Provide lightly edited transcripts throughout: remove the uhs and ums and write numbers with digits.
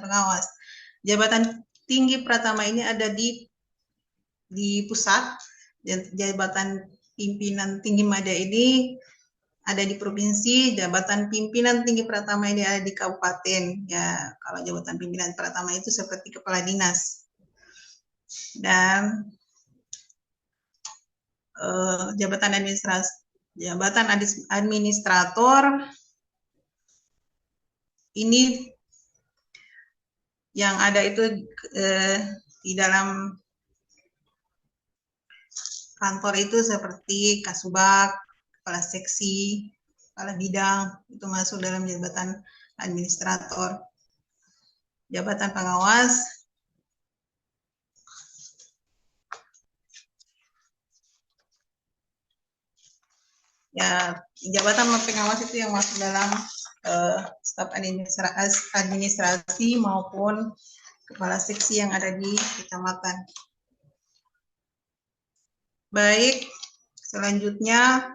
pengawas. Jabatan tinggi pertama ini ada di pusat, dan jabatan pimpinan tinggi media ini ada di provinsi, jabatan pimpinan tinggi pertama ini ada di kabupaten. Ya, kalau jabatan pimpinan pertama itu seperti kepala dinas. Dan jabatan administrator ini yang ada itu di dalam kantor itu seperti kasubag, kepala seksi, kepala bidang, itu masuk dalam jabatan administrator. Jabatan pengawas, ya jabatan pengawas itu yang masuk dalam staf administrasi maupun kepala seksi yang ada di kecamatan. Baik, selanjutnya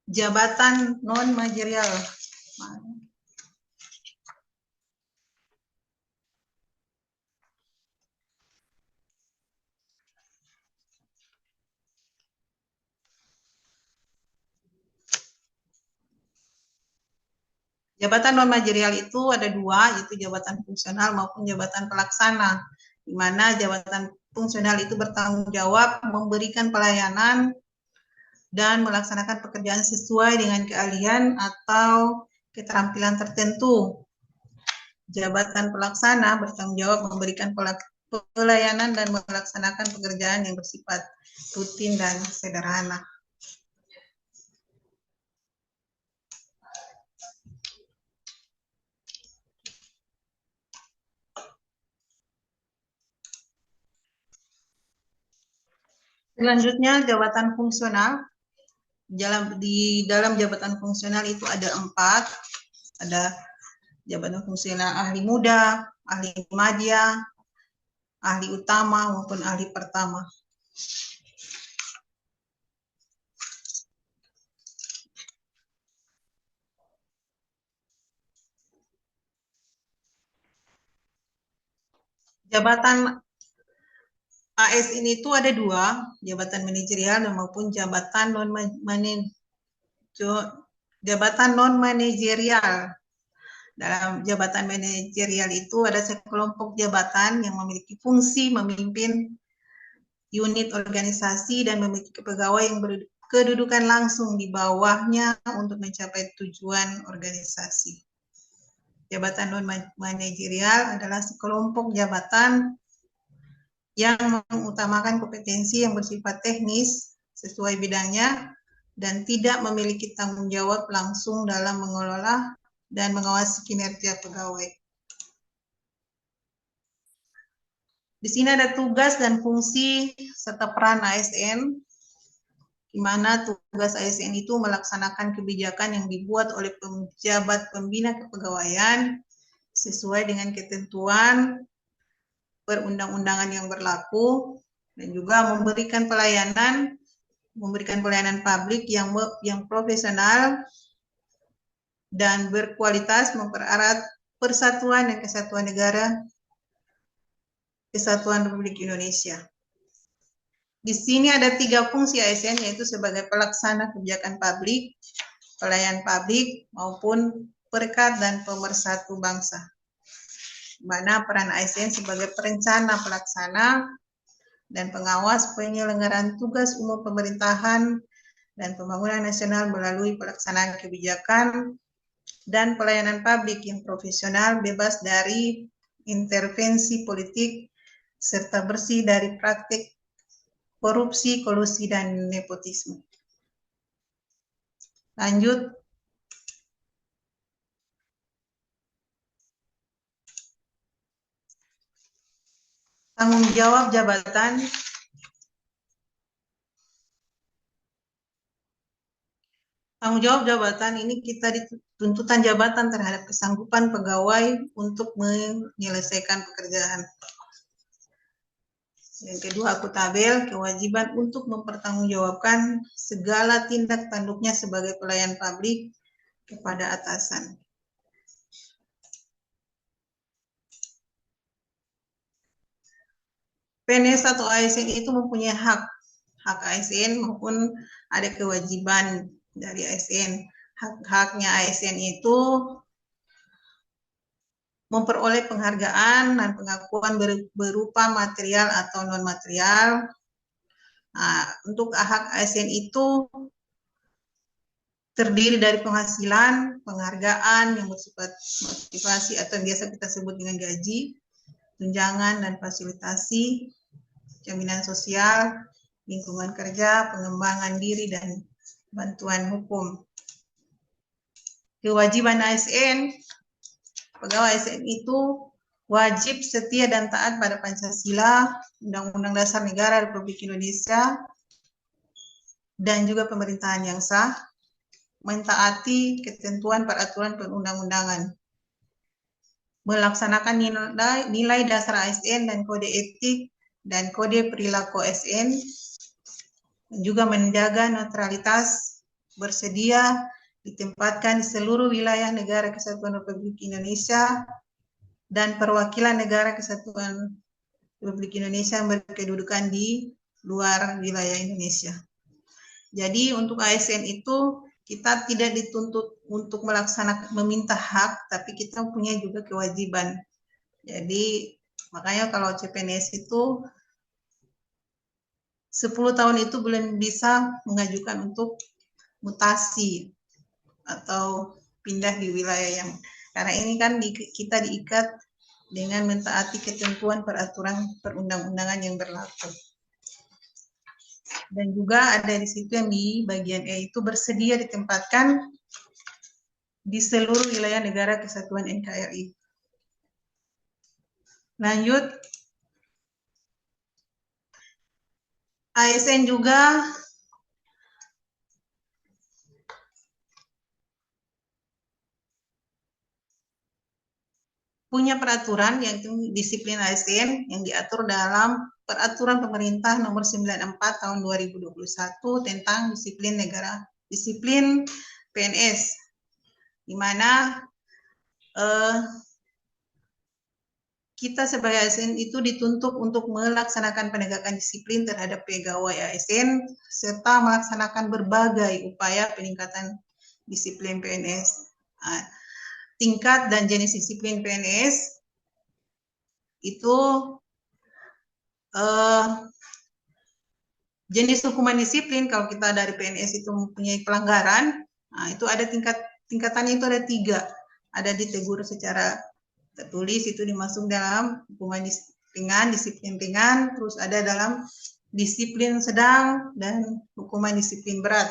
jabatan non-manajerial. Jabatan non-manajerial itu ada dua, yaitu jabatan fungsional maupun jabatan pelaksana, di mana jabatan fungsional itu bertanggung jawab memberikan pelayanan dan melaksanakan pekerjaan sesuai dengan keahlian atau keterampilan tertentu. Jabatan pelaksana bertanggung jawab memberikan pelayanan dan melaksanakan pekerjaan yang bersifat rutin dan sederhana. Selanjutnya jabatan fungsional. Di dalam jabatan fungsional itu ada 4. Ada jabatan fungsional ahli muda, ahli madya, ahli utama maupun ahli pertama. Jabatan AS ini itu ada 2, jabatan manajerial maupun jabatan non-manajerial. Dalam jabatan manajerial itu ada sekelompok jabatan yang memiliki fungsi memimpin unit organisasi dan memiliki pegawai yang berkedudukan langsung di bawahnya untuk mencapai tujuan organisasi. Jabatan non-manajerial adalah sekelompok jabatan yang mengutamakan kompetensi yang bersifat teknis sesuai bidangnya dan tidak memiliki tanggung jawab langsung dalam mengelola dan mengawasi kinerja pegawai. Di sini ada tugas dan fungsi serta peran ASN, di mana tugas ASN itu melaksanakan kebijakan yang dibuat oleh pejabat pembina kepegawaian sesuai dengan ketentuan perundang-undangan yang berlaku, dan juga memberikan pelayanan publik yang profesional dan berkualitas, mempererat persatuan dan kesatuan negara Kesatuan Republik Indonesia. Di sini ada 3 fungsi ASN, yaitu sebagai pelaksana kebijakan publik, pelayan publik, maupun perekat dan pemersatu bangsa. Mana peran ASN sebagai perencana, pelaksana, dan pengawas penyelenggaraan tugas umum pemerintahan dan pembangunan nasional melalui pelaksanaan kebijakan dan pelayanan publik yang profesional, bebas dari intervensi politik, serta bersih dari praktik korupsi, kolusi, dan nepotisme. Lanjut. Tanggung jawab jabatan. Tanggung jawab jabatan ini kita tuntutan jabatan terhadap kesanggupan pegawai untuk menyelesaikan pekerjaan. Yang kedua, akutabel, kewajiban untuk mempertanggungjawabkan segala tindak tanduknya sebagai pelayan publik kepada atasan. PNS atau ASN itu mempunyai hak ASN maupun ada kewajiban dari ASN. Hak-haknya ASN itu memperoleh penghargaan dan pengakuan berupa material atau non-material. Nah, untuk hak ASN itu terdiri dari penghasilan, penghargaan yang bersifat motivasi atau yang biasa kita sebut dengan gaji, tunjangan dan fasilitasi, jaminan sosial, lingkungan kerja, pengembangan diri, dan bantuan hukum. Kewajiban ASN, pegawai ASN itu wajib setia dan taat pada Pancasila, Undang-Undang Dasar Negara Republik Indonesia, dan juga pemerintahan yang sah, mentaati ketentuan peraturan perundang-undangan, melaksanakan nilai dasar ASN dan kode etik dan kode perilaku ASN, juga menjaga netralitas, bersedia ditempatkan di seluruh wilayah negara Kesatuan Republik Indonesia dan perwakilan negara Kesatuan Republik Indonesia yang berkedudukan di luar wilayah Indonesia. Jadi untuk ASN itu kita tidak dituntut untuk melaksanakan meminta hak, tapi kita punya juga kewajiban. Jadi makanya kalau CPNS itu 10 tahun itu belum bisa mengajukan untuk mutasi atau pindah di wilayah yang, karena ini kan kita diikat dengan mentaati ketentuan peraturan perundang-undangan yang berlaku. Dan juga ada di situ yang di bagian E itu bersedia ditempatkan di seluruh wilayah negara Kesatuan NKRI. Lanjut, ASN juga punya peraturan yaitu disiplin ASN yang diatur dalam Peraturan Pemerintah Nomor 94 Tahun 2021 tentang disiplin PNS, di mana kita sebagai ASN itu dituntut untuk melaksanakan penegakan disiplin terhadap pegawai ASN serta melaksanakan berbagai upaya peningkatan disiplin PNS. Tingkat dan jenis disiplin PNS itu jenis hukuman disiplin. Kalau kita dari PNS itu mempunyai pelanggaran, itu ada tingkatannya itu ada 3. Ada ditegur secara tertulis, itu dimasuk dalam hukuman disiplin ringan, terus ada dalam disiplin sedang dan hukuman disiplin berat.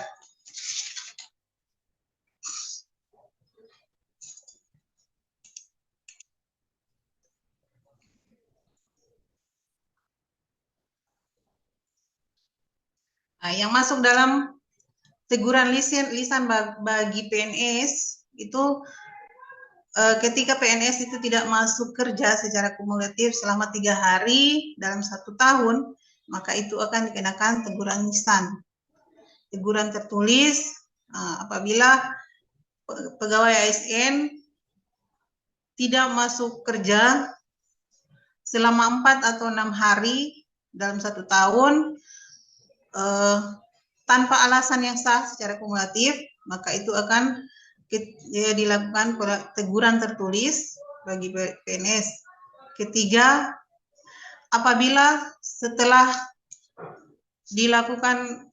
Yang masuk dalam teguran lisan bagi PNS itu ketika PNS itu tidak masuk kerja secara kumulatif selama 3 hari dalam 1 tahun, maka itu akan dikenakan teguran lisan. Teguran tertulis apabila pegawai ASN tidak masuk kerja selama 4 atau 6 hari dalam 1 tahun tanpa alasan yang sah secara kumulatif, maka itu akan dilakukan teguran tertulis bagi PNS. Ketiga, apabila setelah dilakukan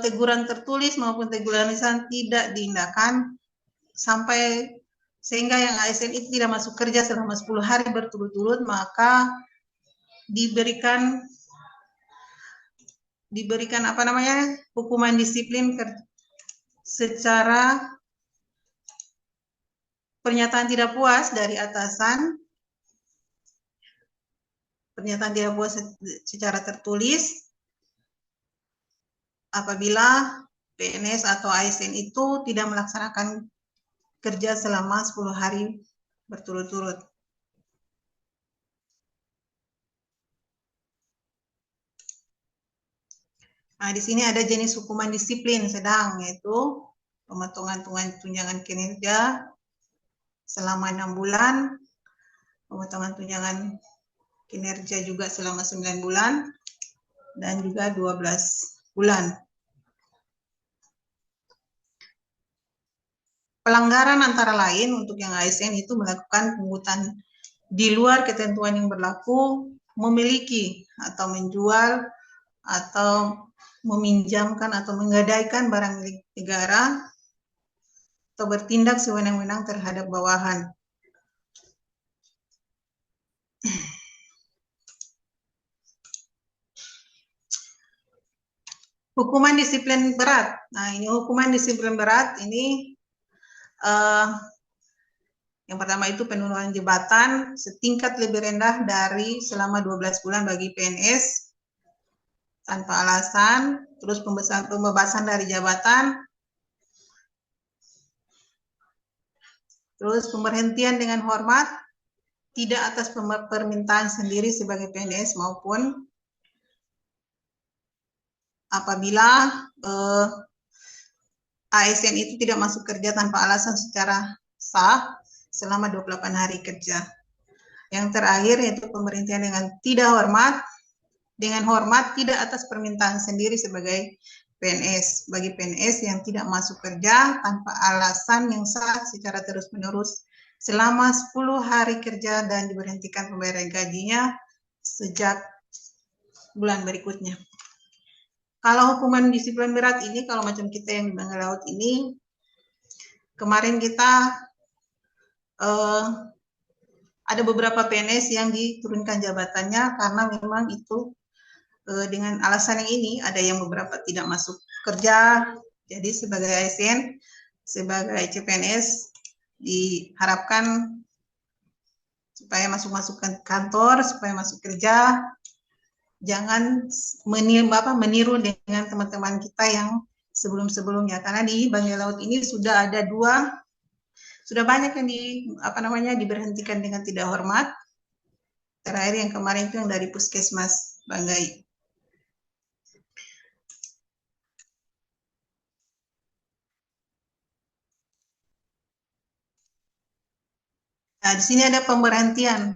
teguran tertulis maupun teguran lisan tidak diindahkan sampai sehingga yang ASN itu tidak masuk kerja selama 10 hari berturut-turut, maka diberikan hukuman disiplin secara pernyataan tidak puas dari atasan, pernyataan tidak puas secara tertulis apabila PNS atau ASN itu tidak melaksanakan kerja selama 10 hari berturut-turut. Nah, di sini ada jenis hukuman disiplin sedang, yaitu pemotongan tunjangan kinerja selama 6 bulan, pemotongan tunjangan kinerja juga selama 9 bulan, dan juga 12 bulan. Pelanggaran antara lain untuk yang ASN itu melakukan pungutan di luar ketentuan yang berlaku, memiliki atau menjual atau meminjamkan atau menggadaikan barang milik negara, atau bertindak sewenang-wenang terhadap bawahan. Hukuman disiplin berat. Nah, ini hukuman disiplin berat ini yang pertama itu penurunan jabatan setingkat lebih rendah dari selama 12 bulan bagi PNS tanpa alasan, terus pembebasan dari jabatan, terus pemberhentian dengan hormat, tidak atas permintaan sendiri sebagai PNS maupun apabila ASN itu tidak masuk kerja tanpa alasan secara sah selama 28 hari kerja. Yang terakhir yaitu pemberhentian dengan tidak hormat, dengan hormat tidak atas permintaan sendiri sebagai PNS. Bagi PNS yang tidak masuk kerja tanpa alasan yang sah secara terus-menerus selama 10 hari kerja dan diberhentikan pembayaran gajinya sejak bulan berikutnya. Kalau hukuman disiplin berat ini, kalau macam kita yang di Bangka Laut ini, kemarin kita ada beberapa PNS yang diturunkan jabatannya karena memang itu dengan alasan yang ini, ada yang beberapa tidak masuk kerja, jadi sebagai ASN, sebagai CPNS diharapkan supaya masuk ke kantor, supaya masuk kerja, jangan meniru dengan teman-teman kita yang sebelum-sebelumnya, karena di Bangka Laut ini sudah ada sudah banyak yang diberhentikan dengan tidak hormat. Terakhir yang kemarin itu yang dari Puskesmas Banggai. Nah, di sini ada pemberhentian.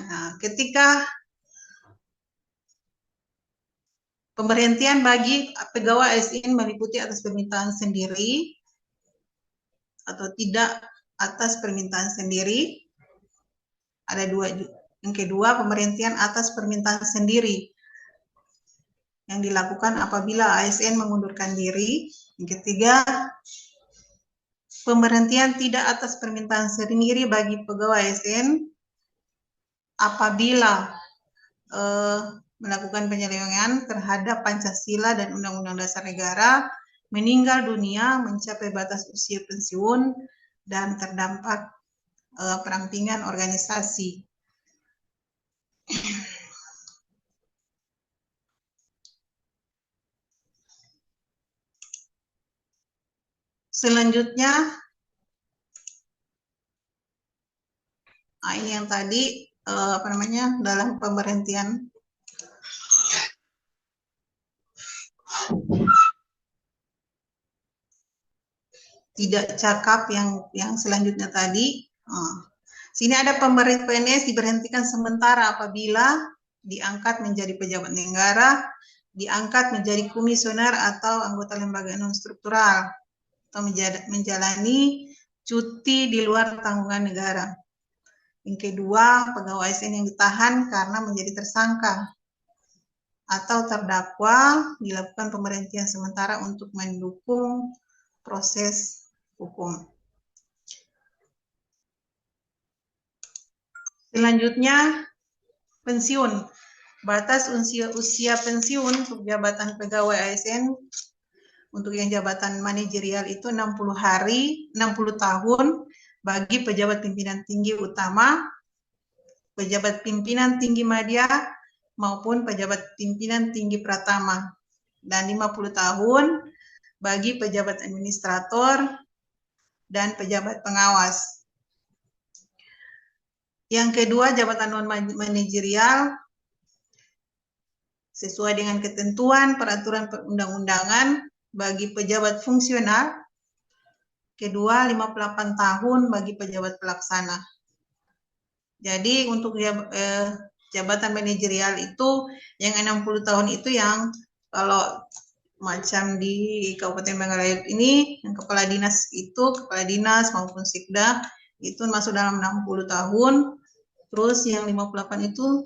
Nah, ketika pemberhentian bagi pegawai ASN meliputi atas permintaan sendiri atau tidak atas permintaan sendiri. Ada dua. Yang kedua, pemberhentian atas permintaan sendiri yang dilakukan apabila ASN mengundurkan diri. Yang ketiga, pemberhentian tidak atas permintaan sendiri bagi pegawai ASN apabila melakukan penyelewengan terhadap Pancasila dan Undang-Undang Dasar Negara, meninggal dunia, mencapai batas usia pensiun, dan terdampak perampingan organisasi. Selanjutnya, ini yang tadi dalam pemberhentian tidak cakap yang selanjutnya tadi. Sini ada pemberhentian PNS diberhentikan sementara apabila diangkat menjadi pejabat negara, diangkat menjadi komisioner atau anggota lembaga non struktural, atau menjalani cuti di luar tanggungan negara. Yang kedua, pegawai ASN yang ditahan karena menjadi tersangka atau terdakwa dilakukan pemberhentian sementara untuk mendukung proses hukum. Selanjutnya, pensiun. Batas usia pensiun untuk jabatan pegawai ASN untuk yang jabatan manajerial itu 60 tahun bagi pejabat pimpinan tinggi utama, pejabat pimpinan tinggi media, maupun pejabat pimpinan tinggi pratama, dan 50 tahun bagi pejabat administrator dan pejabat pengawas. Yang kedua, jabatan non manajerial sesuai dengan ketentuan peraturan perundang-undangan bagi pejabat fungsional. Kedua, 58 tahun bagi pejabat pelaksana. Jadi untuk jabatan manajerial itu yang 60 tahun itu yang kalau macam di Kabupaten Bangkalayut ini yang kepala dinas maupun sekda itu masuk dalam 60 tahun. Terus yang 58 itu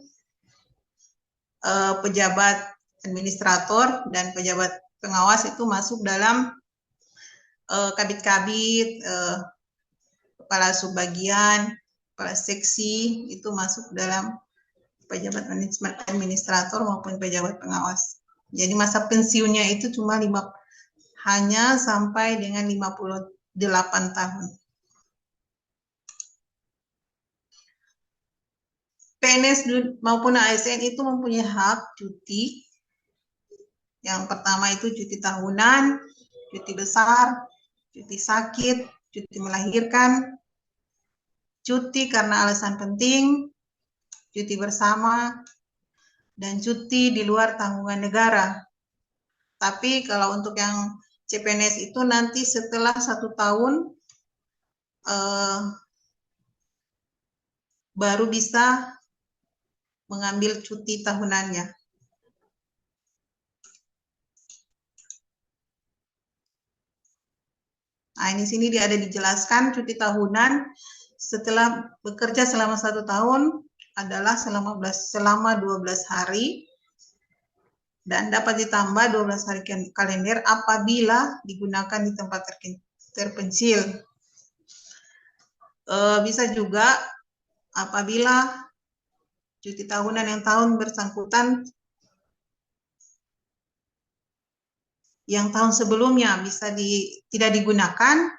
pejabat administrator dan pejabat pengawas itu masuk dalam kabit-kabit, kepala subbagian, kepala seksi itu masuk dalam pejabat administrator maupun pejabat pengawas. Jadi masa pensiunnya itu cuma hanya sampai dengan 58 tahun. PNS maupun ASN itu mempunyai hak cuti. Yang pertama itu cuti tahunan, cuti besar, cuti sakit, cuti melahirkan, cuti karena alasan penting, cuti bersama, dan cuti di luar tanggungan negara. Tapi kalau untuk yang CPNS itu nanti setelah 1 tahun baru bisa mengambil cuti tahunannya. Nah, ini sini dia ada dijelaskan cuti tahunan setelah bekerja selama 1 tahun adalah selama 12 hari dan dapat ditambah 12 hari kalender apabila digunakan di tempat terpencil. Bisa juga apabila cuti tahunan yang tahun bersangkutan yang tahun sebelumnya tidak digunakan,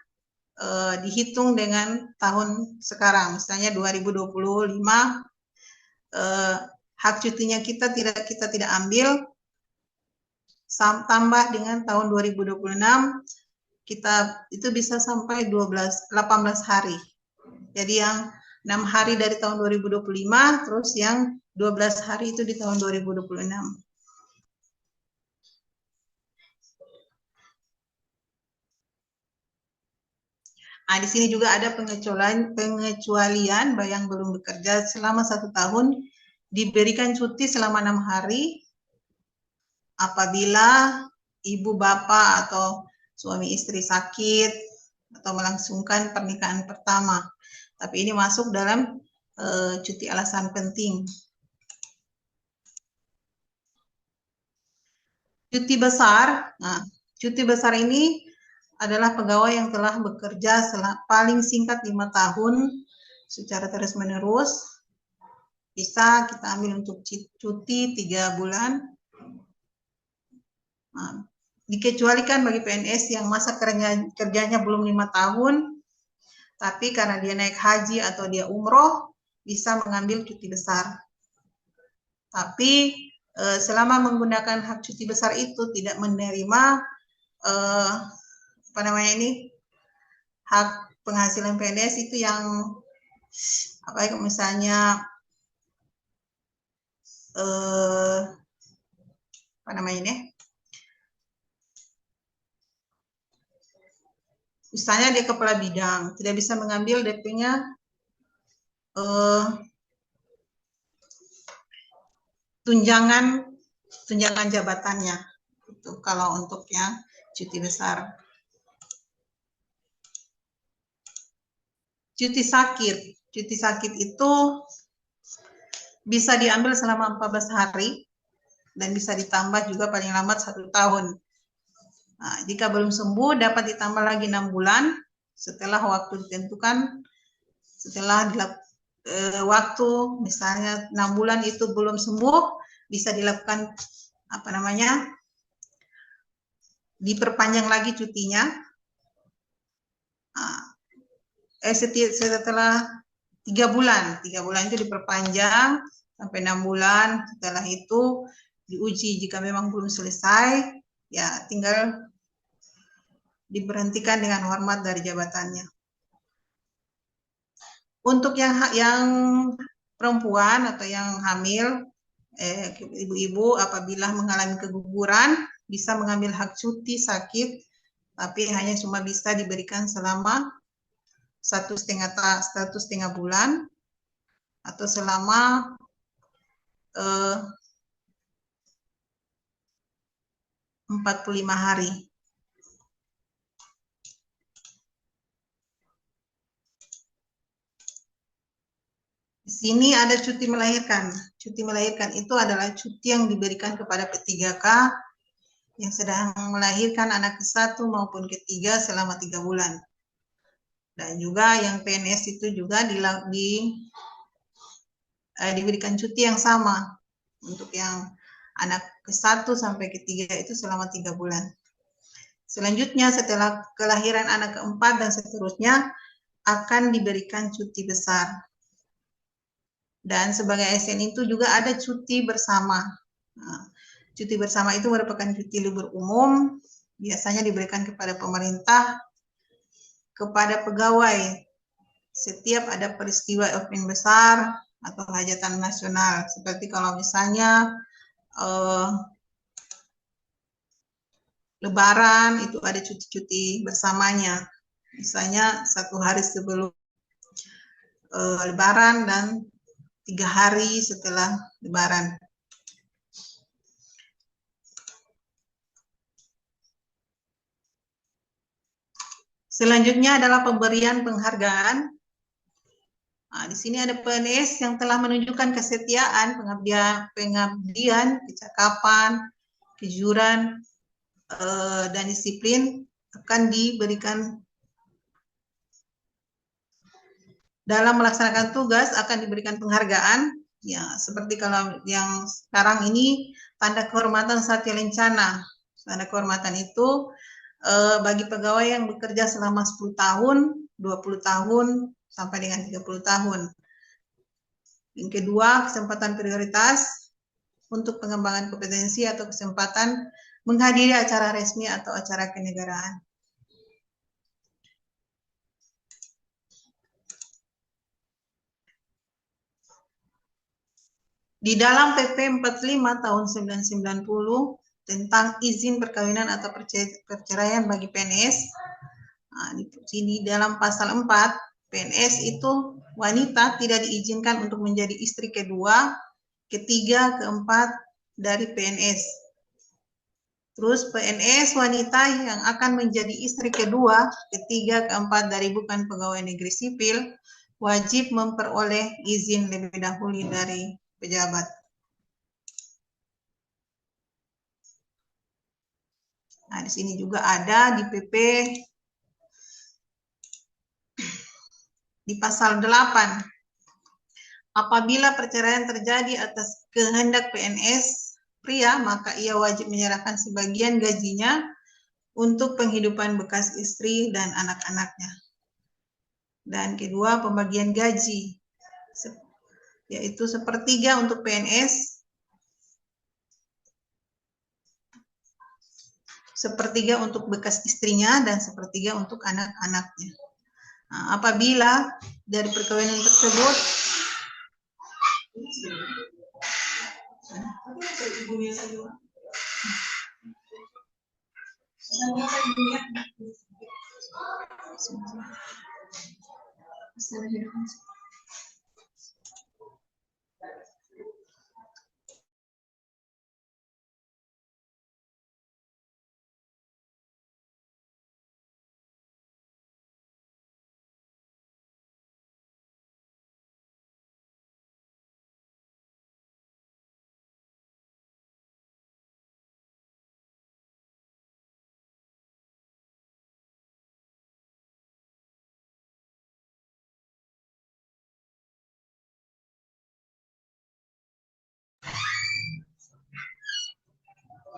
dihitung dengan tahun sekarang. Misalnya 2025 hak cutinya kita tidak ambil, tambah dengan tahun 2026 kita itu bisa sampai 18 hari. Jadi yang 6 hari dari tahun 2025, terus yang 12 hari itu di tahun 2026. Nah, di sini juga ada pengecualian yang belum bekerja selama 1 tahun diberikan cuti selama 6 hari apabila ibu bapak atau suami istri sakit atau melangsungkan pernikahan pertama. Tapi ini masuk dalam cuti alasan penting. Cuti besar. Nah, cuti besar ini adalah pegawai yang telah bekerja paling singkat 5 tahun secara terus-menerus. Bisa kita ambil untuk cuti 3 bulan. Nah, dikecualikan bagi PNS yang masa kerjanya belum 5 tahun, tapi karena dia naik haji atau dia umroh, bisa mengambil cuti besar. Tapi selama menggunakan hak cuti besar itu tidak menerima hak penghasilan PNS itu yang misalnya misalnya dia kepala bidang tidak bisa mengambil DP-nya tunjangan jabatannya itu kalau untuk yang cuti besar. Cuti sakit itu bisa diambil selama 14 hari dan bisa ditambah juga paling lambat 1 tahun. Nah, jika belum sembuh dapat ditambah lagi 6 bulan setelah waktu ditentukan. Setelah waktu misalnya 6 bulan itu belum sembuh, bisa dilakukan diperpanjang lagi cutinya. Setelah 3 bulan itu diperpanjang sampai 6 bulan. Setelah itu diuji, jika memang belum selesai, ya tinggal diberhentikan dengan hormat dari jabatannya. Untuk yang perempuan atau yang hamil, ibu-ibu apabila mengalami keguguran bisa mengambil hak cuti sakit, tapi hanya cuma bisa diberikan selama 1,5 bulan atau selama 45 hari. Di sini ada cuti melahirkan. Cuti melahirkan itu adalah cuti yang diberikan kepada P3K yang sedang melahirkan anak ke-1 maupun ke-3 selama 3 bulan. Dan juga yang PNS itu juga diberikan cuti yang sama untuk yang anak ke-1 sampai ke-3 itu selama 3 bulan. Selanjutnya setelah kelahiran anak ke-4 dan seterusnya akan diberikan cuti besar. Dan sebagai ASN itu juga ada cuti bersama. Nah, cuti bersama itu merupakan cuti libur umum, biasanya diberikan kepada pemerintah, kepada pegawai. Setiap ada peristiwa event besar atau hajatan nasional, seperti kalau misalnya Lebaran itu ada cuti-cuti bersamanya, misalnya 1 hari sebelum Lebaran dan 3 hari setelah Lebaran. Selanjutnya adalah pemberian penghargaan. Nah, di sini ada PNS yang telah menunjukkan kesetiaan, pengabdian, kecakapan, kejujuran, dan disiplin akan diberikan dalam melaksanakan tugas, akan diberikan penghargaan. Ya, seperti kalau yang sekarang ini tanda kehormatan Satya Lencana. Tanda kehormatan itu bagi pegawai yang bekerja selama 10 tahun, 20 tahun, sampai dengan 30 tahun. Yang kedua, kesempatan prioritas untuk pengembangan kompetensi atau kesempatan menghadiri acara resmi atau acara kenegaraan. Di dalam PP 45 tahun 1990 tentang izin perkawinan atau perceraian bagi PNS, nah, di dalam pasal 4, PNS itu wanita tidak diizinkan untuk menjadi istri kedua, ketiga, keempat dari PNS. Terus PNS wanita yang akan menjadi istri kedua, ketiga, keempat dari bukan pegawai negeri sipil wajib memperoleh izin lebih dahulu dari pejabat. Nah, di sini juga ada di PP di pasal 8. Apabila perceraian terjadi atas kehendak PNS pria, maka ia wajib menyerahkan sebagian gajinya untuk penghidupan bekas istri dan anak-anaknya. Dan kedua, pembagian gaji, yaitu 1/3 untuk PNS, 1/3 untuk bekas istrinya, dan 1/3 untuk anak-anaknya. Nah, apabila dari perkawinan tersebut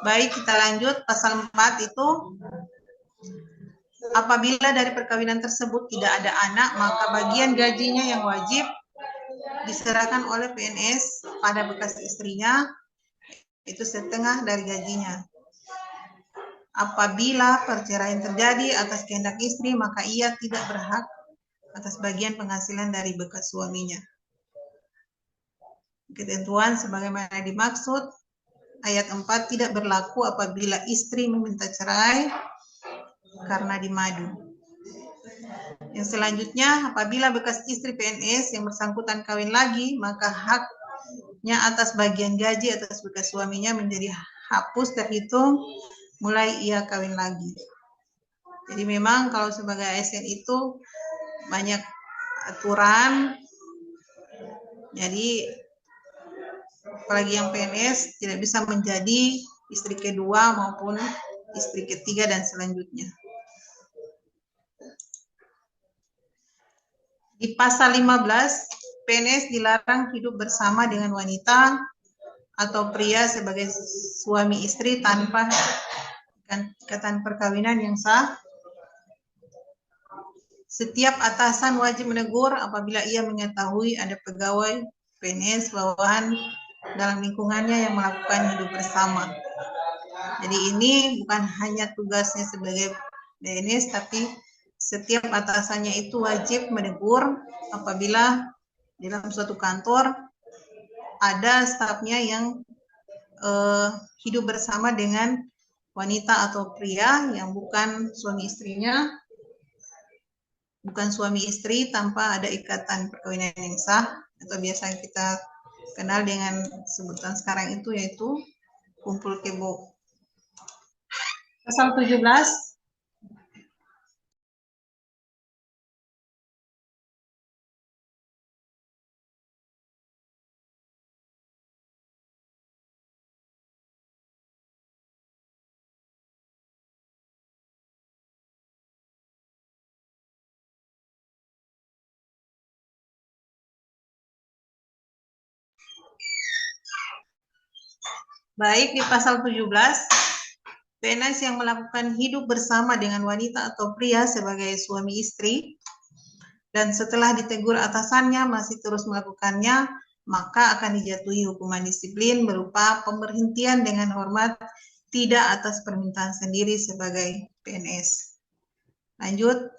baik, kita lanjut. Pasal 4 itu, apabila dari perkawinan tersebut tidak ada anak, maka bagian gajinya yang wajib diserahkan oleh PNS pada bekas istrinya, itu 1/2 dari gajinya. Apabila perceraian terjadi atas kehendak istri, maka ia tidak berhak atas bagian penghasilan dari bekas suaminya. Ketentuan sebagaimana dimaksud ayat 4 tidak berlaku apabila istri meminta cerai karena dimadu. Yang selanjutnya, apabila bekas istri PNS yang bersangkutan kawin lagi, maka haknya atas bagian gaji atas bekas suaminya menjadi hapus terhitung mulai ia kawin lagi. Jadi memang kalau sebagai ASN itu banyak aturan, jadi apalagi yang PNS tidak bisa menjadi istri kedua maupun istri ketiga dan selanjutnya. Di pasal 15, PNS dilarang hidup bersama dengan wanita atau pria sebagai suami istri tanpa ikatan perkawinan yang sah. Setiap atasan wajib menegur apabila ia mengetahui ada pegawai PNS bawahan dalam lingkungannya yang melakukan hidup bersama. Jadi ini bukan hanya tugasnya sebagai PNS, tapi setiap atasannya itu wajib menegur apabila dalam suatu kantor ada stafnya yang hidup bersama dengan wanita atau pria yang bukan suami istrinya, bukan suami istri tanpa ada ikatan perkawinan yang sah, atau biasa kita kenal dengan sebutan sekarang itu yaitu kumpul kebo. Pasal 17, baik di pasal 17, PNS yang melakukan hidup bersama dengan wanita atau pria sebagai suami istri dan setelah ditegur atasannya masih terus melakukannya, maka akan dijatuhi hukuman disiplin berupa pemberhentian dengan hormat tidak atas permintaan sendiri sebagai PNS. Lanjut.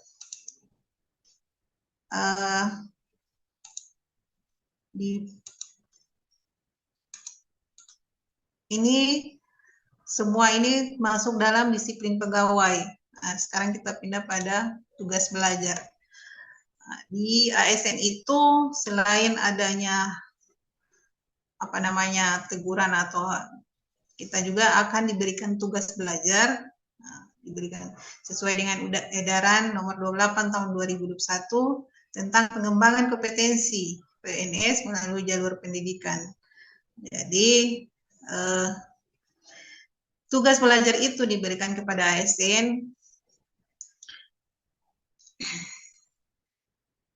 Ini semua ini masuk dalam disiplin pegawai. Nah, sekarang kita pindah pada tugas belajar. Nah, di ASN itu selain adanya teguran atau kita juga akan diberikan tugas belajar, diberikan sesuai dengan edaran nomor 28 tahun 2021 tentang pengembangan kompetensi PNS melalui jalur pendidikan. Jadi tugas belajar itu diberikan kepada ASN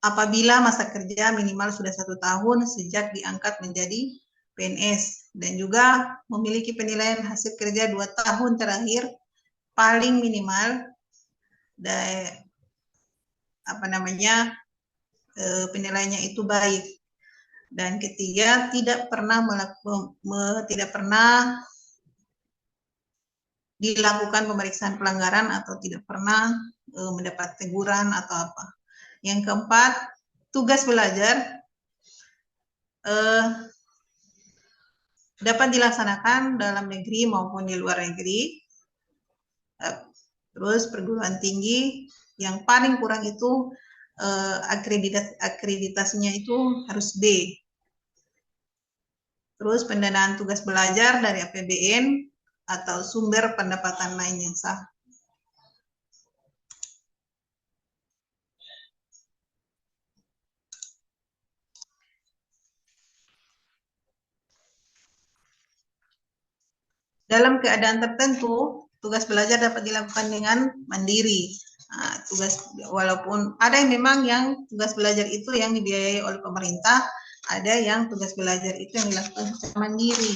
apabila masa kerja minimal sudah 1 tahun sejak diangkat menjadi PNS dan juga memiliki penilaian hasil kerja 2 tahun terakhir paling minimal penilaiannya itu baik. Dan ketiga, tidak pernah dilakukan pemeriksaan pelanggaran atau tidak pernah mendapat teguran atau apa. Yang keempat, tugas belajar dapat dilaksanakan dalam negeri maupun di luar negeri. Terus perguruan tinggi yang paling kurang itu akreditasinya itu harus B. Terus pendanaan tugas belajar dari APBN atau sumber pendapatan lain yang sah. Dalam keadaan tertentu, tugas belajar dapat dilakukan dengan mandiri. Nah, walaupun ada yang memang yang tugas belajar itu yang dibiayai oleh pemerintah, ada yang tugas belajar itu yang dilakukan secara mandiri.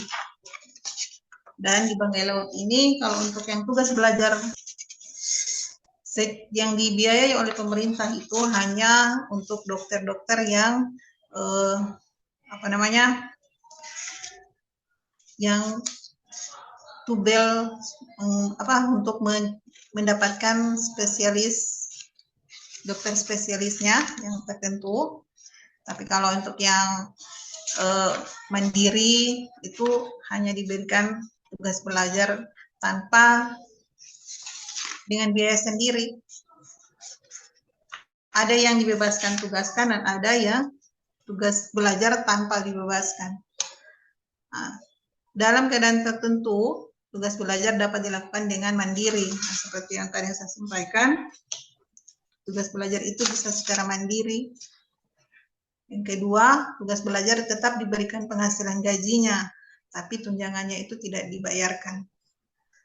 Dan di Banggai Laut ini, kalau untuk yang tugas belajar yang dibiayai oleh pemerintah itu hanya untuk dokter-dokter yang yang tubel untuk mendapatkan dokter spesialisnya yang tertentu. Tapi kalau untuk yang mandiri itu hanya diberikan tugas belajar tanpa dengan biaya sendiri. Ada yang dibebaskan tugaskan dan ada yang tugas belajar tanpa dibebaskan. Nah, dalam keadaan tertentu, tugas belajar dapat dilakukan dengan mandiri. Nah, seperti yang tadi saya sampaikan, tugas belajar itu bisa secara mandiri. Yang kedua, tugas belajar tetap diberikan penghasilan gajinya, tapi tunjangannya itu tidak dibayarkan.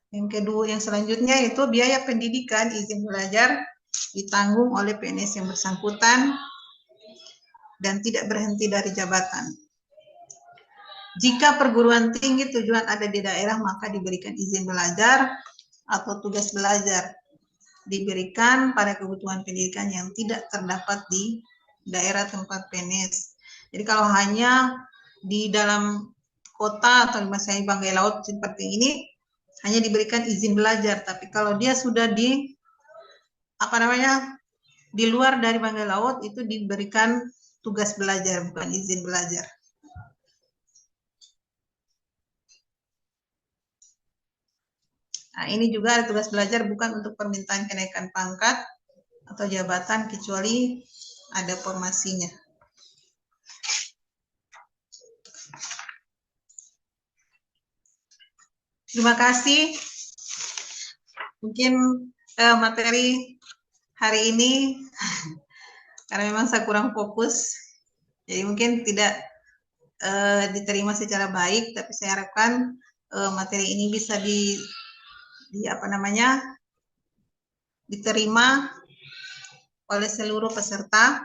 Yang kedua, yang selanjutnya itu biaya pendidikan izin belajar ditanggung oleh PNS yang bersangkutan dan tidak berhenti dari jabatan. Jika perguruan tinggi tujuan ada di daerah, maka diberikan izin belajar atau tugas belajar diberikan pada kebutuhan pendidikan yang tidak terdapat di daerah tempat PNS. Jadi kalau hanya di dalam kota atau misalnya Banggai Laut seperti ini, hanya diberikan izin belajar. Tapi kalau dia sudah di di luar dari Banggai Laut, itu diberikan tugas belajar, bukan izin belajar. Nah, ini juga ada tugas belajar bukan untuk permintaan kenaikan pangkat atau jabatan, kecuali ada formasinya. Terima kasih. Mungkin materi hari ini, karena memang saya kurang fokus, jadi mungkin tidak diterima secara baik, tapi saya harapkan materi ini bisa diterima oleh seluruh peserta.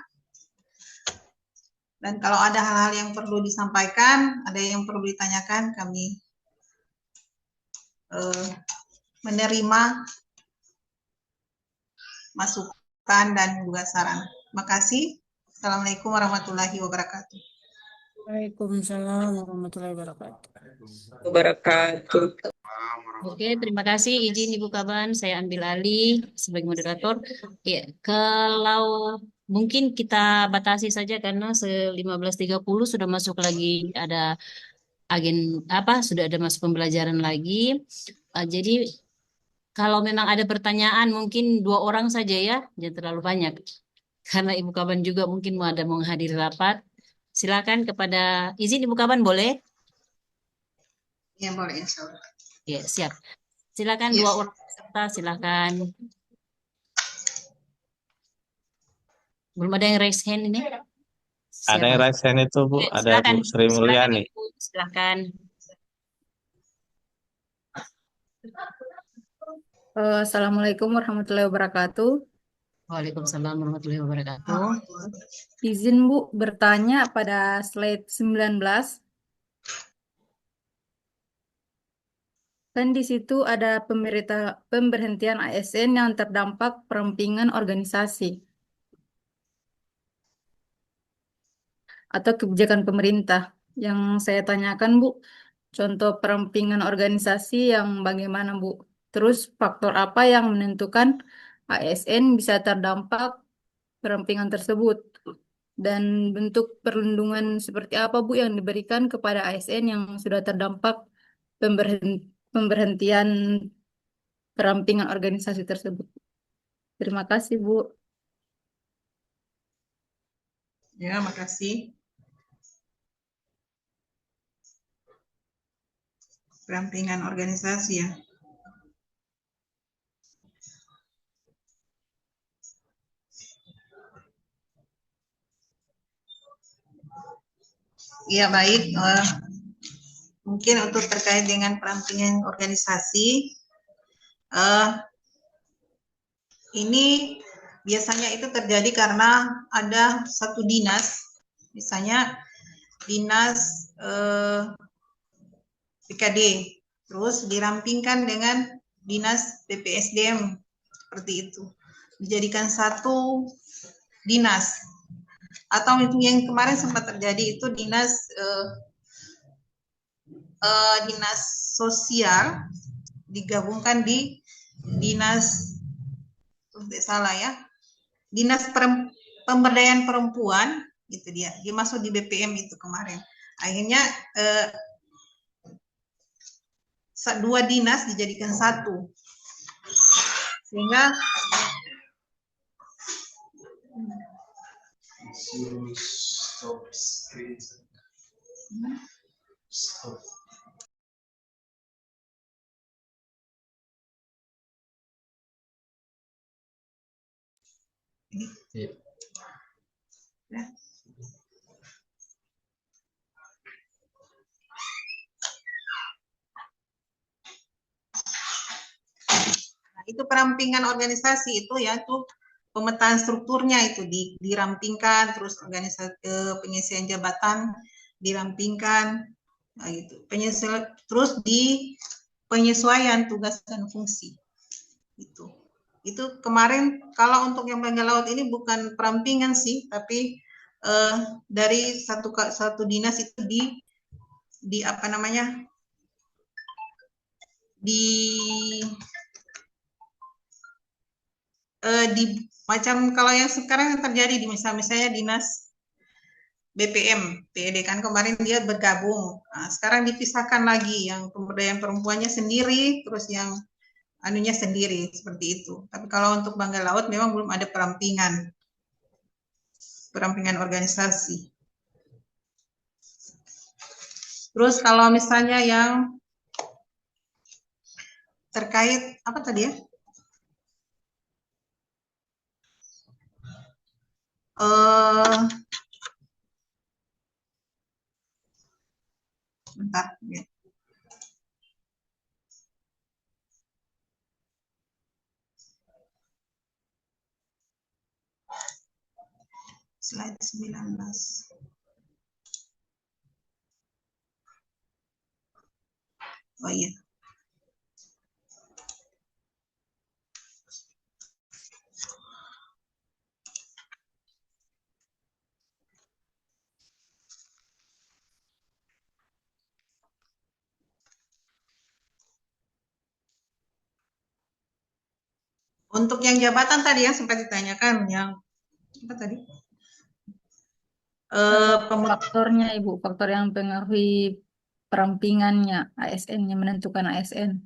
Dan kalau ada hal-hal yang perlu disampaikan, ada yang perlu ditanyakan, kami menerima masukan dan juga saran. Terima kasih. Assalamualaikum warahmatullahi wabarakatuh. Waalaikumsalam warahmatullahi wabarakatuh. Oke, terima kasih. Izin Ibu Kaban, saya ambil alih sebagai moderator. Ya, kalau mungkin kita batasi saja karena 15.30 sudah masuk lagi, ada sudah ada masuk pembelajaran lagi. Jadi kalau memang ada pertanyaan mungkin 2 orang saja ya, jangan terlalu banyak. Karena Ibu Kaban juga mungkin mau menghadiri rapat. Silakan kepada izin Ibu Kaban boleh? Ya, boleh, insya Allah. Ya, siap. Silakan 2 orang peserta, silakan. Belum ada yang raise hand ini? Siapa? Ada yang raise hand itu, Bu. Ada Silakan. Bu Sri Mulyani. Silakan. Assalamualaikum warahmatullahi wabarakatuh. Waalaikumsalam warahmatullahi wabarakatuh. Izin Bu bertanya pada slide 19. Kan di situ ada pemberhentian ASN yang terdampak perampingan organisasi atau kebijakan pemerintah. Yang saya tanyakan Bu, contoh perampingan organisasi yang bagaimana Bu? Terus faktor apa yang menentukan ASN bisa terdampak perampingan tersebut? Dan bentuk perlindungan seperti apa Bu yang diberikan kepada ASN yang sudah terdampak pemberhentian perampingan organisasi tersebut? Terima kasih Bu. Ya, makasih. Perampingan organisasi ya. Ya, baik. Mungkin untuk terkait dengan perampingan organisasi, ini biasanya itu terjadi karena ada satu dinas, misalnya dinas PKD, terus dirampingkan dengan dinas PPSDM, seperti itu. Dijadikan satu dinas. Atau yang kemarin sempat terjadi itu dinas sosial digabungkan di dinas, tidak salah ya, dinas pemberdayaan perempuan, gitu dia masuk di BPM itu kemarin. Akhirnya dua dinas dijadikan satu, sehingga ya. Nah, itu perampingan organisasi itu ya, itu pemetaan strukturnya itu dirampingkan, terus organisasi pengisian jabatan dirampingkan, nah, gitu. Terus di penyesuaian tugas dan fungsi itu kemarin kalau untuk yang Bangga Laut ini bukan perampingan sih, tapi dari satu dinas itu di apa namanya di macam kalau yang sekarang yang terjadi di misalnya dinas BPM, PED kan kemarin dia bergabung. Nah, sekarang dipisahkan lagi, yang pemberdayaan perempuannya sendiri, terus yang anunya sendiri, seperti itu. Tapi kalau untuk Bangga Laut memang belum ada perampingan organisasi. Terus kalau misalnya yang terkait apa tadi ya? Bentar, ya. Slide 19. Oh iya. Untuk yang jabatan tadi yang sempat ditanyakan, yang apa tadi? Faktornya Ibu, faktor yang mempengaruhi perampingannya ASN-nya, menentukan ASN.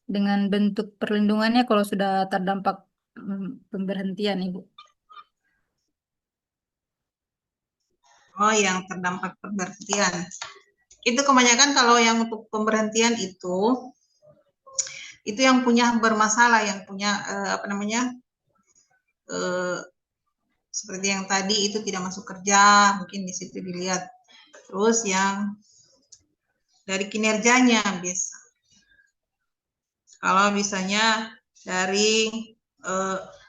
Dengan bentuk perlindungannya kalau sudah terdampak pemberhentian Ibu. Oh, yang terdampak pemberhentian. Itu kebanyakan kalau yang untuk pemberhentian itu yang punya bermasalah, yang punya apa namanya? Seperti yang tadi itu tidak masuk kerja, mungkin di situ dilihat. Terus yang dari kinerjanya bisa. Kalau misalnya dari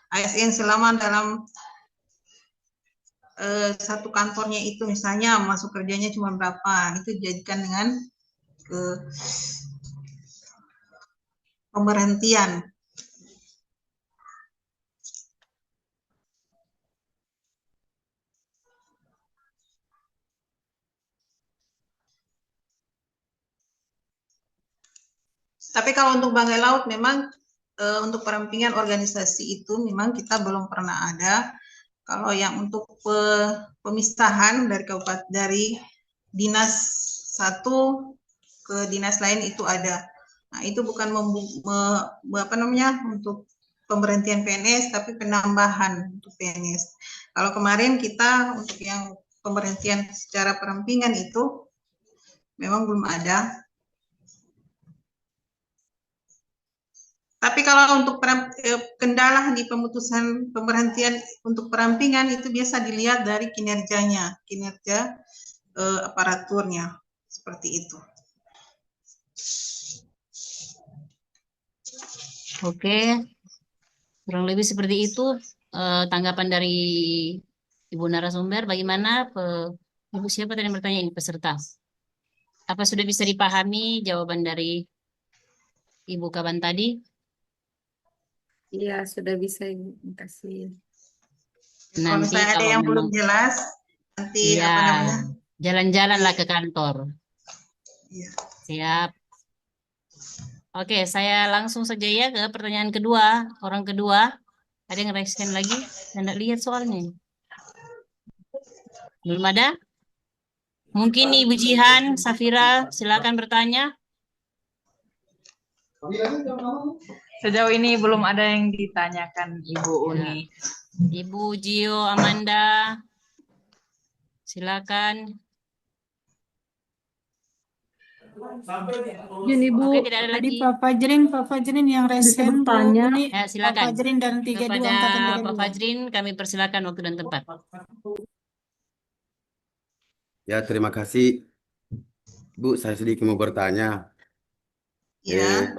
ASN selama dalam satu kantornya itu misalnya masuk kerjanya cuma berapa, itu dijadikan dengan pemberhentian. Tapi kalau untuk Bangga Laut memang untuk perampingan organisasi itu memang kita belum pernah ada. Kalau yang untuk pemisahan dari kabupaten dari dinas satu ke dinas lain itu ada. Nah, itu bukan apa namanya untuk pemberhentian PNS, tapi penambahan untuk PNS. Kalau kemarin kita untuk yang pemberhentian secara perampingan itu memang belum ada. Tapi kalau untuk kendala di pemutusan pemberhentian untuk perampingan itu biasa dilihat dari kinerjanya, kinerja aparaturnya, seperti itu. Oke, kurang lebih seperti itu tanggapan dari Ibu narasumber. Bagaimana Ibu siapa tadi yang bertanya ini peserta? Apa sudah bisa dipahami jawaban dari Ibu Kaban tadi? Iya, sudah bisa Ibu. Terima kasih. Kalau Nanti misalnya ada kalau yang memang belum jelas, nanti iya, apa namanya? jalan-jalanlah ke kantor. Iya. Siap. Oke, saya langsung saja ya ke pertanyaan kedua. Orang kedua, ada yang raise hand lagi? Saya tidak lihat soalnya. Belum ada? Mungkin Ibu Jihan, Safira, silakan bertanya. Sejauh ini belum ada yang ditanyakan Ibu Uni. Ibu Gio Amanda, silakan. Izin Ibu, Oke, tidak ada tadi lagi. Pak Fajrin yang Bisa resen Bu bertanya. Uni, Ya, Pak silakan. Fajrin dan 32 Kepada angkatan Pak 32. Fajrin, kami persilakan waktu dan tempat. Ya, terima kasih. Bu, saya sedikit mau bertanya. Ya,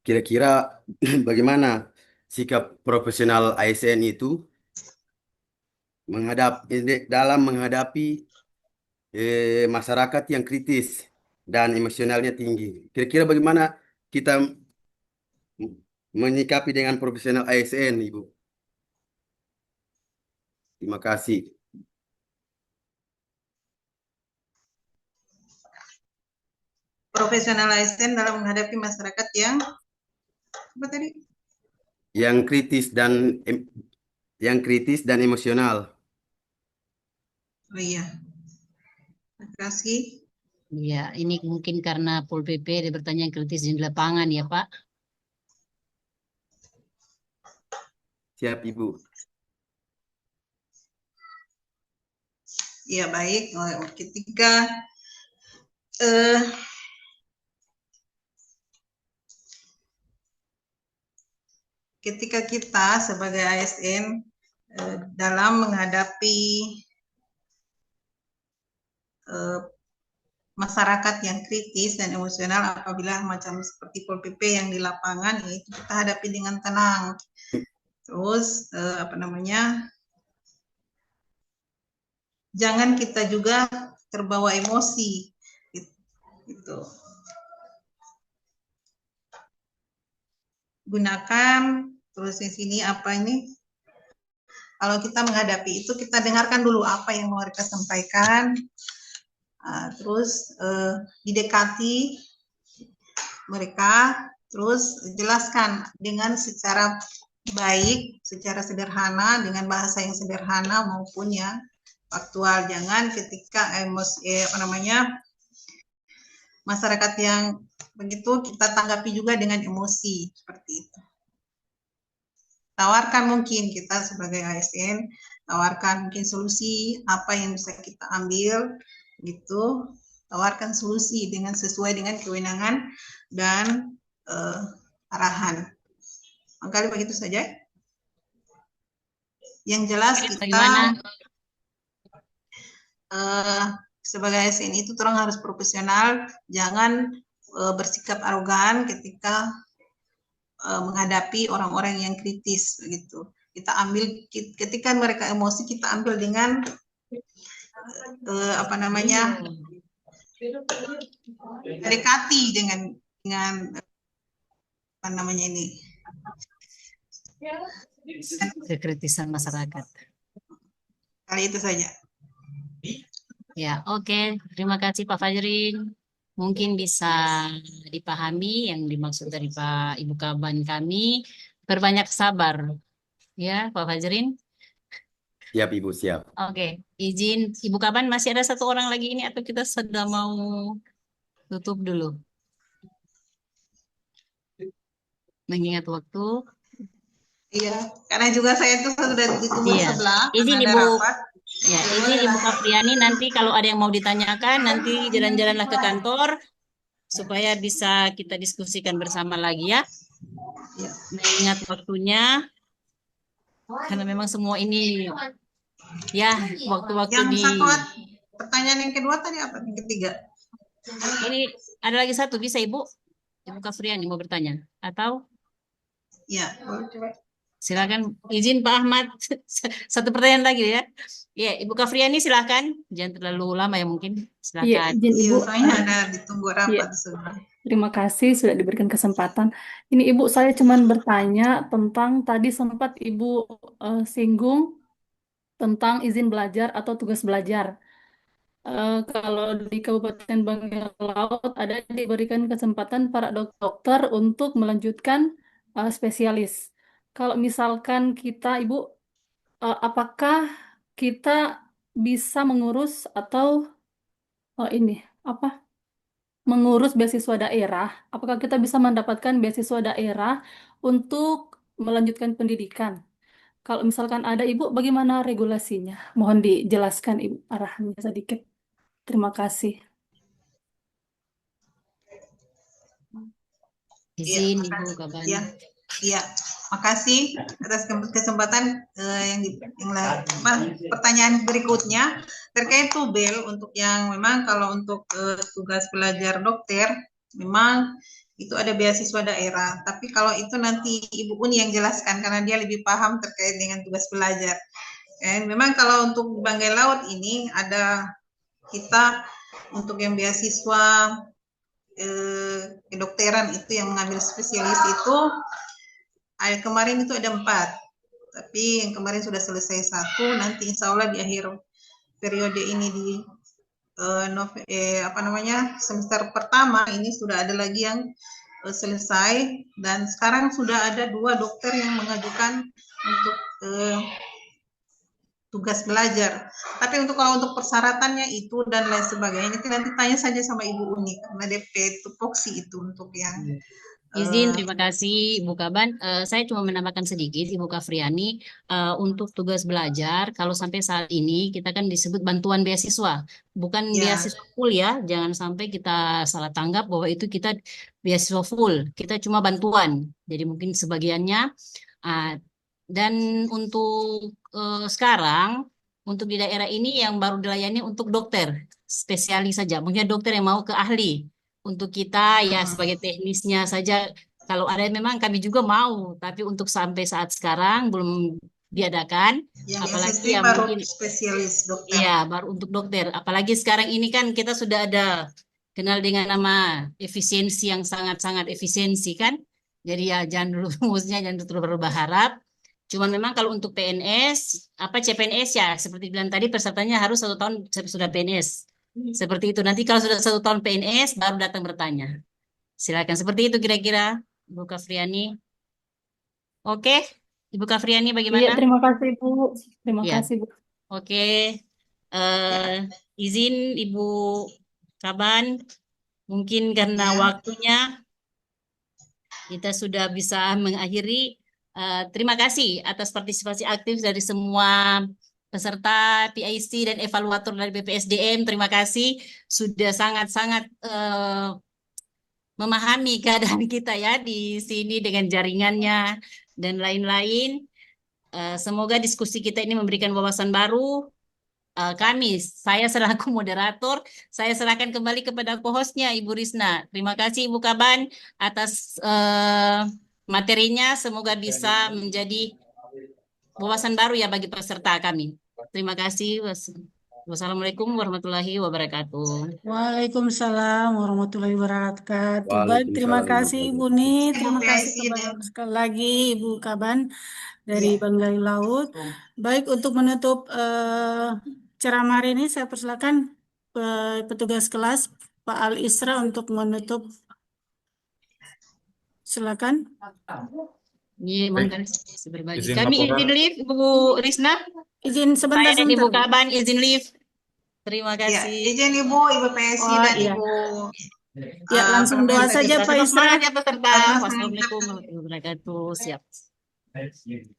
Kira-kira bagaimana sikap profesional ASN itu dalam menghadapi masyarakat yang kritis dan emosionalnya tinggi. Kira-kira bagaimana kita menyikapi dengan profesional ASN, Ibu? Terima kasih. profesional ASN dalam menghadapi masyarakat yang apa tadi? Yang kritis dan emosional. Oh iya. Terima kasih. Ya, ini mungkin karena Pol PP dia bertanya yang kritis di lapangan ya, Pak. Siap, Ibu. Ya baik. Ketika kita sebagai ASN dalam menghadapi masyarakat yang kritis dan emosional apabila macam seperti Pol PP yang di lapangan, itu kita hadapi dengan tenang. Terus jangan kita juga terbawa emosi gitu. Gunakan terus di sini kalau kita menghadapi itu kita dengarkan dulu apa yang mau mereka sampaikan, terus didekati mereka, terus jelaskan dengan secara baik, secara sederhana, dengan bahasa yang sederhana maupun yang faktual. Jangan ketika masyarakat yang begitu kita tanggapi juga dengan emosi seperti itu. Tawarkan mungkin kita sebagai ASN, tawarkan mungkin solusi apa yang bisa kita ambil gitu. Tawarkan solusi sesuai dengan kewenangan dan arahan. Barangkali begitu saja. Yang jelas kita sebagai ASN itu orang harus profesional, jangan bersikap arogan ketika menghadapi orang-orang yang kritis gitu. Ketika mereka emosi, kita ambil dengan dekati dengan kekritisan masyarakat. Kali itu saja. Ya, oke. Terima kasih Pak Fajrin. Mungkin bisa dipahami yang dimaksud dari Pak Ibu Kaban kami. Berbanyak sabar. Ya, Pak Fajrin. Siap, Ibu, siap. Oke, izin Ibu Kaban, masih ada satu orang lagi ini atau kita sudah mau tutup dulu? Mengingat waktu. Iya, karena juga saya itu sudah ditunggu sebelah. Izin Ibu. Ya, izin Ibu Kapriani, nanti kalau ada yang mau ditanyakan, nanti jalan-jalanlah ke kantor supaya bisa kita diskusikan bersama lagi ya. Mengingat waktunya, karena memang semua ini ya waktu-waktu pertanyaan yang kedua tadi apa? Yang ketiga? Ini ada lagi satu, bisa Ibu Kapriani mau bertanya atau? Ya, boleh coba. Silakan, izin Pak Ahmad. Satu pertanyaan lagi ya. Ya, Ibu Kafriani silakan. Jangan terlalu lama ya mungkin. Silakan. Iya, izin Ibu. Soalnya ada ditunggu rapat sebentar. Terima kasih sudah diberikan kesempatan. Ini Ibu, saya cuma bertanya tentang tadi sempat Ibu singgung tentang izin belajar atau tugas belajar. Kalau di Kabupaten Bangka Laut ada diberikan kesempatan para dokter untuk melanjutkan spesialis. Kalau misalkan kita, Ibu, apakah kita bisa mengurus atau Oh ini apa? Mengurus beasiswa daerah. Apakah kita bisa mendapatkan beasiswa daerah untuk melanjutkan pendidikan? Kalau misalkan ada Ibu, bagaimana regulasinya? Mohon dijelaskan Ibu arahannya sedikit. Terima kasih. Iya, Izin Ibu makasih. Kaban. Iya, iya. Makasih atas kesempatan pertanyaan berikutnya terkait TUBEL untuk yang memang kalau untuk tugas belajar dokter memang itu ada beasiswa daerah. Tapi kalau itu nanti Ibu Uni yang jelaskan karena dia lebih paham terkait dengan tugas belajar. Memang kalau untuk Banggai Laut ini ada kita untuk yang beasiswa kedokteran itu yang mengambil spesialis itu kemarin itu ada 4, tapi yang kemarin sudah selesai 1, nanti insya Allah di akhir periode ini di semester pertama ini sudah ada lagi yang selesai, dan sekarang sudah ada 2 dokter yang mengajukan untuk tugas belajar. Tapi kalau untuk persyaratannya itu dan lain sebagainya itu nanti tanya saja sama Ibu Uni karena DP tupoksi itu untuk yang Izin, terima kasih Ibu Kaban. Saya cuma menambahkan sedikit, Ibu Kafriani, untuk tugas belajar, kalau sampai saat ini kita kan disebut bantuan beasiswa, bukan Ya. beasiswa full ya. Jangan sampai kita salah tanggap bahwa itu kita beasiswa full, kita cuma bantuan. Jadi mungkin sebagiannya. Dan untuk sekarang, untuk di daerah ini yang baru dilayani untuk dokter, spesialis saja. Mungkin dokter yang mau ke ahli. Untuk kita ya sebagai teknisnya saja, kalau ada memang kami juga mau, tapi untuk sampai saat sekarang belum diadakan. Yang Apalagi SSD yang baru mungkin spesialis dokter. ya baru untuk dokter. Apalagi sekarang ini kan kita sudah ada kenal dengan nama efisiensi yang sangat-sangat efisiensi kan. Jadi ya jangan dulu maksudnya jangan terlalu berharap. Cuman memang kalau untuk PNS, apa CPNS ya, seperti bilang tadi pesertanya harus 1 tahun sudah PNS. Seperti itu. Nanti kalau sudah 1 tahun PNS, baru datang bertanya. Silakan. Seperti itu kira-kira, Ibu Kafriani. Oke, Ibu Kafriani Iya, bagaimana? terima kasih Bu. Terima Iya. kasih Bu. Oke. Izin Ibu Kaban, mungkin karena Ya. waktunya kita sudah bisa mengakhiri. Terima kasih atas partisipasi aktif dari semua peserta PIC dan evaluator dari BPSDM. Terima kasih sudah sangat-sangat memahami keadaan kita ya di sini dengan jaringannya dan lain-lain. Semoga diskusi kita ini memberikan wawasan baru. Saya selaku moderator, saya serahkan kembali kepada co-hostnya Ibu Risna. Terima kasih Ibu Kaban atas materinya. Semoga bisa menjadi wawasan baru ya bagi peserta kami. Terima kasih. Wassalamualaikum warahmatullahi wabarakatuh. Waalaikumsalam warahmatullahi wabarakatuh. Baik, terima Waalaikumsalam kasih Ibu warahmatullahi Ni. Terima kasih sekali lagi Ibu Kaban dari Banggai Laut. Baik, untuk menutup ceramah hari ini saya persilakan petugas kelas Pak Al Isra untuk menutup. Silakan. Iya, monggo berbagi. Izin Kami laporan. izin live, Bu Risna. Izin sebentar, Saya dan Ibu sebentar. Kaban izin live. Terima Ya, kasih. izin Ibu PSI Oh, dan iya. Ibu Ya, langsung doa saja Pak Tetap Isra. semangat ya peserta. Wassalamualaikum warahmatullahi wabarakatuh. Siap. Saya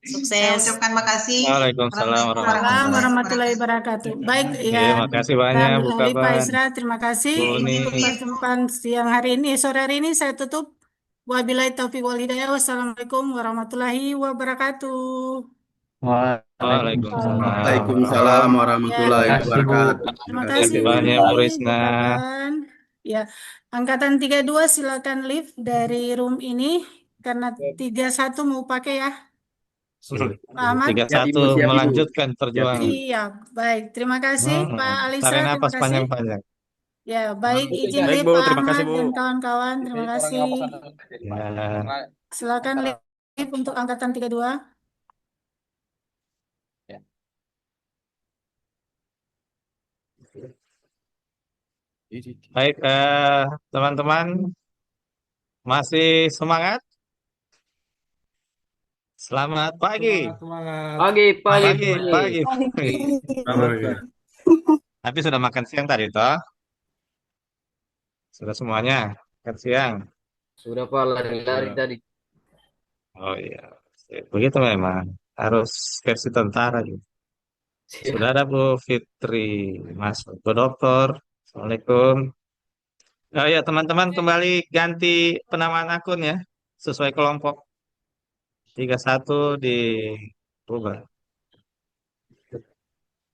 Sukses. ucapkan makasih. Waalaikumsalam Waalaikumsalam warahmatullahi wabarakatuh. Baik, ya. Terima kasih banyak Bu Kami Pak Kaban. Isra, terima kasih. Bu Uni. Untuk perjumpaan siang hari ini, sore hari ini saya tutup. Wabillahi taufiq wal hidayah. Wassalamualaikum warahmatullahi wabarakatuh. Waalaikumsalam. Waalaikumsalam warahmatullahi Ya. wabarakatuh. Terima Terima kasih kasih Bu banyak Bu Uni, Bu Risna. Kaban. Ya, angkatan 32 silakan lift dari room ini karena 31 mau pakai ya. Pak Ahmad. 31 Siap, Ibu. melanjutkan perjuangan. Iya, baik. Terima kasih Pak Alisra, Cari terima napas kasih. panjang-panjang. Ya, baik. Izin Baik, lift Bu. Pak Terima Ahmad kasih, Bu. dan kawan-kawan. Terima kasih. Ya. Silakan lift untuk angkatan 32. Baik, teman-teman, masih semangat? Selamat pagi. Semangat. Pagi. Tapi sudah makan siang tadi, toh? Sudah semuanya? Selamat siang. Sudah Pak, lari-lari Sudah. tadi. Oh iya. Begitu memang. Harus versi tentara gitu. Sudah Siap. ada Bu Fitri. Mas Bu Dokter. Assalamualaikum. Oh ya teman-teman kembali ganti penamaan akun ya. Sesuai kelompok. 31 di Rubah.